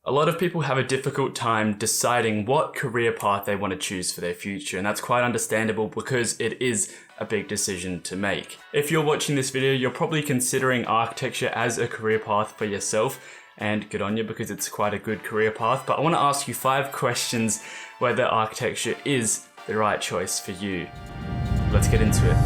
A lot of people have a difficult time deciding what career path they want to choose for their future, and that's quite understandable because it is a big decision to make. If you're watching this video, you're probably considering architecture as a career path for yourself, and good on you because it's quite a good career path. But I want to ask you 5 questions whether architecture is the right choice for you. Let's get into it.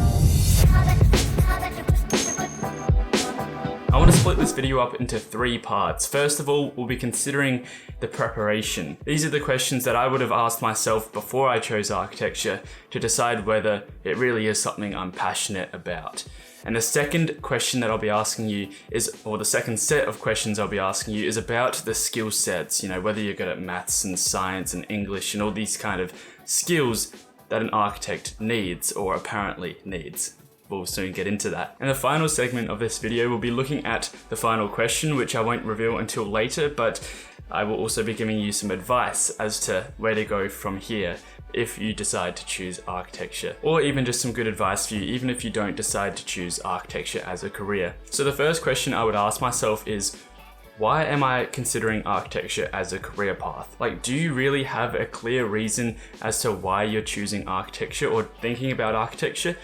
I want to split this video up into 3 parts. First of all, we'll be considering the preparation. These are the questions that I would have asked myself before I chose architecture to decide whether it really is something I'm passionate about. And the second question that I'll be asking you is, or the second set of questions I'll be asking you is about the skill sets, whether you're good at maths and science and English and all these kind of skills that an architect needs or apparently needs. We'll soon get into that. And the final segment of this video will be looking at the final question, which I won't reveal until later, but I will also be giving you some advice as to where to go from here if you decide to choose architecture, or even just some good advice for you even if you don't decide to choose architecture as a career. So the first question I would ask myself is, why am I considering architecture as a career path? Do you really have a clear reason as to why you're choosing architecture or thinking about architecture?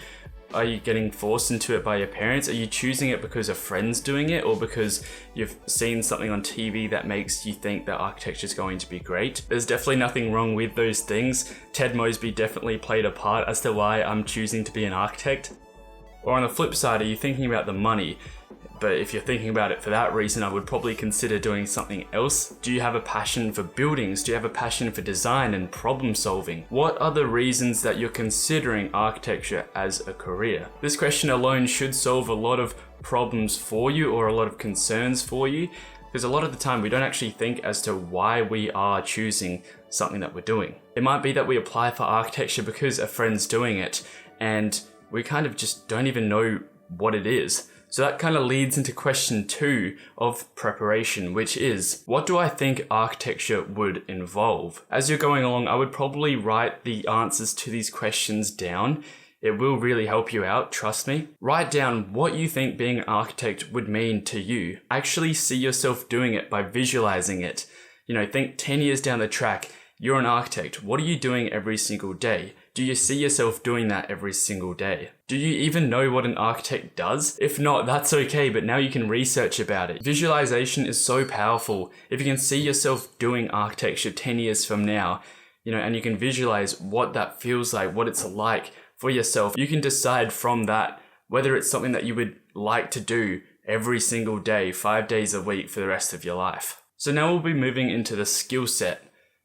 Are you getting forced into it by your parents? Are you choosing it because a friend's doing it or because you've seen something on TV that makes you think that architecture is going to be great? There's definitely nothing wrong with those things. Ted Mosby definitely played a part as to why I'm choosing to be an architect. Or on the flip side, are you thinking about the money? But if you're thinking about it for that reason, I would probably consider doing something else. Do you have a passion for buildings? Do you have a passion for design and problem solving? What are the reasons that you're considering architecture as a career? This question alone should solve a lot of problems for you or a lot of concerns for you, because a lot of the time we don't actually think as to why we are choosing something that we're doing. It might be that we apply for architecture because a friend's doing it and we kind of just don't even know what it is. So that kind of leads into question 2 of preparation, which is, what do I think architecture would involve? As you're going along, I would probably write the answers to these questions down. It will really help you out, trust me. Write down what you think being an architect would mean to you. Actually see yourself doing it by visualizing it. Think 10 years down the track, you're an architect. What are you doing every single day? Do you see yourself doing that every single day? Do you even know what an architect does? If not, that's okay, but now you can research about it. Visualization is so powerful. If you can see yourself doing architecture 10 years from now, and you can visualize what that feels like, what it's like for yourself, you can decide from that whether it's something that you would like to do every single day, 5 days a week for the rest of your life. So now we'll be moving into the skill set.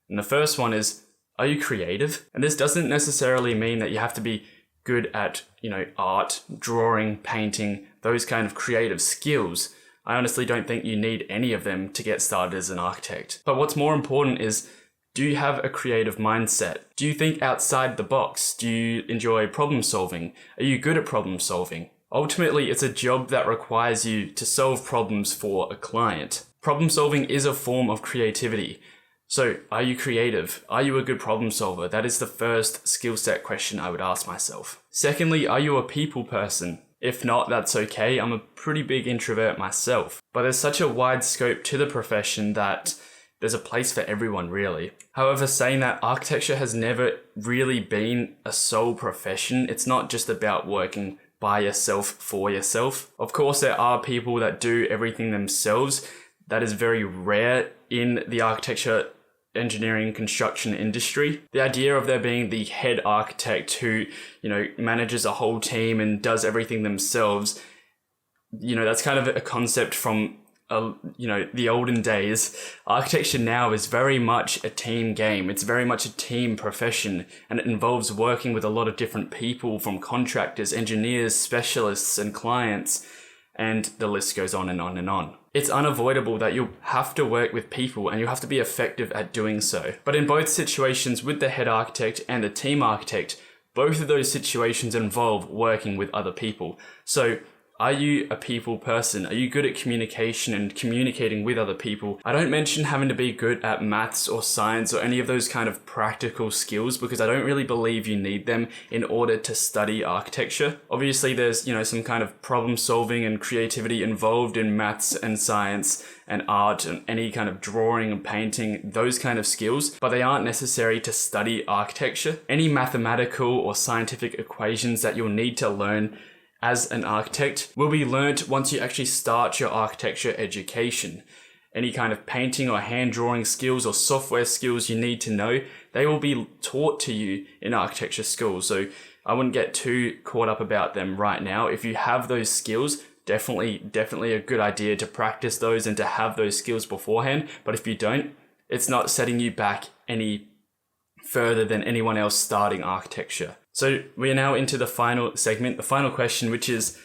And the first one is, are you creative? And this doesn't necessarily mean that you have to be good at, art, drawing, painting, those kind of creative skills. I honestly don't think you need any of them to get started as an architect. But what's more important is, do you have a creative mindset? Do you think outside the box? Do you enjoy problem solving? Are you good at problem solving? Ultimately, it's a job that requires you to solve problems for a client. Problem solving is a form of creativity. So, are you creative? Are you a good problem solver? That is the first skill set question I would ask myself. Secondly, are you a people person? If not, that's okay. I'm a pretty big introvert myself. But there's such a wide scope to the profession that there's a place for everyone, really. However, saying that, architecture has never really been a sole profession. It's not just about working by yourself for yourself. Of course, there are people that do everything themselves. That is very rare in the architecture, engineering, construction industry. The idea of there being the head architect who, manages a whole team and does everything themselves, that's kind of a concept from, the olden days. Architecture now is very much a team game. It's very much a team profession, and it involves working with a lot of different people, from contractors, engineers, specialists, and clients, and the list goes on and on and on. It's unavoidable that you'll have to work with people and you'll have to be effective at doing so. But in both situations, with the head architect and the team architect, both of those situations involve working with other people. So Are you a people person? Are you good at communication and communicating with other people? I don't mention having to be good at maths or science or any of those kind of practical skills because I don't really believe you need them in order to study architecture. Obviously there's, some kind of problem solving and creativity involved in maths and science and art and any kind of drawing and painting, those kind of skills, but they aren't necessary to study architecture. Any mathematical or scientific equations that you'll need to learn as an architect will be learnt once you actually start your architecture education. Any kind of painting or hand drawing skills or software skills you need to know, they will be taught to you in architecture school. So I wouldn't get too caught up about them right now. If you have those skills, definitely a good idea to practice those and to have those skills beforehand. But if you don't, it's not setting you back any further than anyone else starting architecture. So we are now into the final segment, the final question, which is,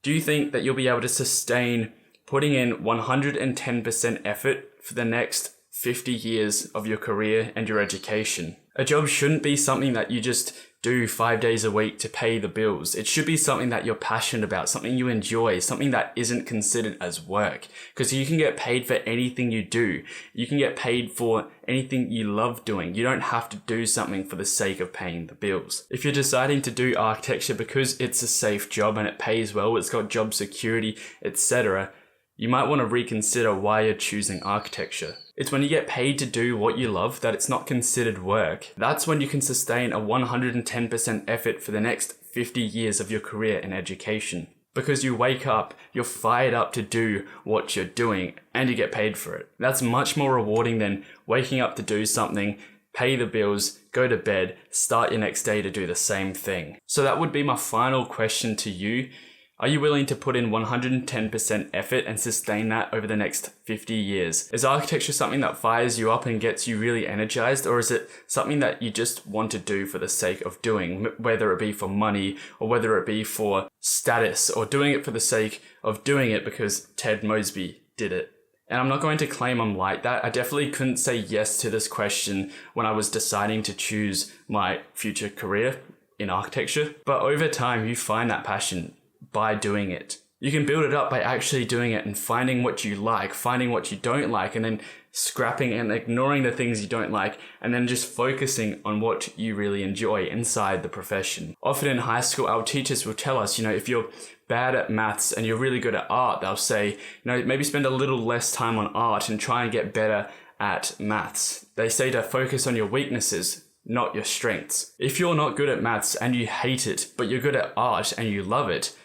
do you think that you'll be able to sustain putting in 110% effort for the next 50 years of your career and your education? A job shouldn't be something that you just do 5 days a week to pay the bills. It should be something that you're passionate about, something you enjoy, something that isn't considered as work. Because you can get paid for anything you do. You can get paid for anything you love doing. You don't have to do something for the sake of paying the bills. If you're deciding to do architecture because it's a safe job and it pays well, it's got job security, etc., you might want to reconsider why you're choosing architecture. It's when you get paid to do what you love that it's not considered work. That's when you can sustain a 110% effort for the next 50 years of your career in education. Because you wake up, you're fired up to do what you're doing, and you get paid for it. That's much more rewarding than waking up to do something, pay the bills, go to bed, start your next day to do the same thing. So that would be my final question to you. Are you willing to put in 110% effort and sustain that over the next 50 years? Is architecture something that fires you up and gets you really energized, or is it something that you just want to do for the sake of doing, whether it be for money or whether it be for status, or doing it for the sake of doing it because Ted Mosby did it? And I'm not going to claim I'm like that. I definitely couldn't say yes to this question when I was deciding to choose my future career in architecture. But over time, you find that passion by doing it. You can build it up by actually doing it and finding what you like, finding what you don't like, and then scrapping and ignoring the things you don't like, and then just focusing on what you really enjoy inside the profession. Often in high school, our teachers will tell us, if you're bad at maths and you're really good at art, they'll say, maybe spend a little less time on art and try and get better at maths. They say to focus on your weaknesses, not your strengths. If you're not good at maths and you hate it, but you're good at art and you love it,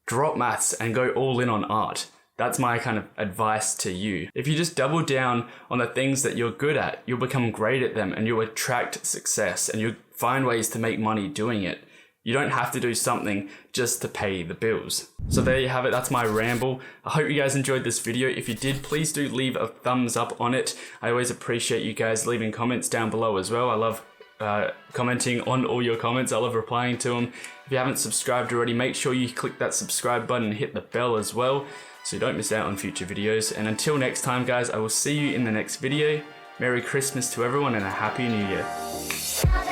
drop maths and go all in on art. That's my kind of advice to you. If you just double down on the things that you're good at, you'll become great at them and you'll attract success and you'll find ways to make money doing it. You don't have to do something just to pay the bills. So there you have it. That's my ramble. I hope you guys enjoyed this video. If you did, please do leave a thumbs up on it. I always appreciate you guys leaving comments down below as well. I love commenting on all your comments. I love replying to them. If you haven't subscribed already, make sure you click that subscribe button and hit the bell as well so you don't miss out on future videos. And until next time, guys, I will see you in the next video. Merry Christmas to everyone and a Happy New Year.